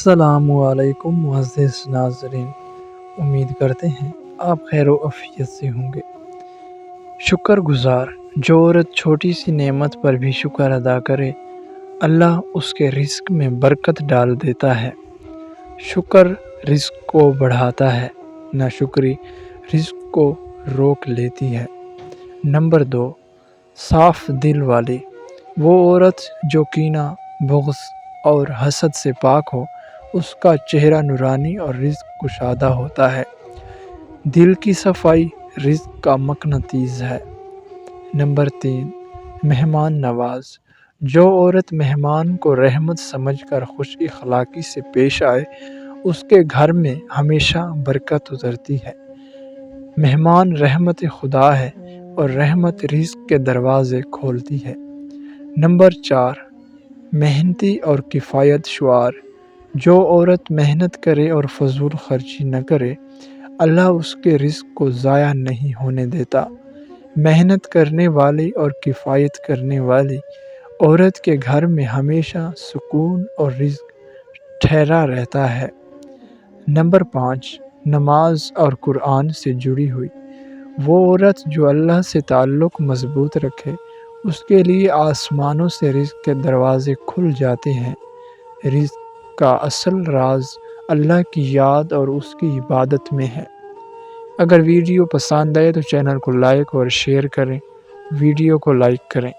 السلام علیکم معزز ناظرین، امید کرتے ہیں آپ خیر و عافیت سے ہوں گے۔ شکر گزار جو عورت چھوٹی سی نعمت پر بھی شکر ادا کرے، اللہ اس کے رزق میں برکت ڈال دیتا ہے۔ شکر رزق کو بڑھاتا ہے، ناشکری رزق کو روک لیتی ہے۔ نمبر 2، صاف دل والی وہ عورت جو کینہ، بغض اور حسد سے پاک ہو، اس کا چہرہ نورانی اور رزق کشادہ ہوتا ہے۔ دل کی صفائی رزق کا مقناطیس ہے۔ نمبر 3، مہمان نواز جو عورت مہمان کو رحمت سمجھ کر خوش اخلاقی سے پیش آئے، اس کے گھر میں ہمیشہ برکت اترتی ہے۔ مہمان رحمت خدا ہے اور رحمت رزق کے دروازے کھولتی ہے۔ نمبر 4، محنتی اور کفایت شعار جو عورت محنت کرے اور فضول خرچی نہ کرے، اللہ اس کے رزق کو ضائع نہیں ہونے دیتا۔ محنت کرنے والی اور کفایت کرنے والی عورت کے گھر میں ہمیشہ سکون اور رزق ٹھہرا رہتا ہے۔ نمبر 5، نماز اور قرآن سے جڑی ہوئی وہ عورت جو اللہ سے تعلق مضبوط رکھے، اس کے لیے آسمانوں سے رزق کے دروازے کھل جاتے ہیں۔ رزق کا اصل راز اللہ کی یاد اور اس کی عبادت میں ہے۔ اگر ویڈیو پسند آئے تو چینل کو لائک اور شیئر کریں، ویڈیو کو لائک کریں۔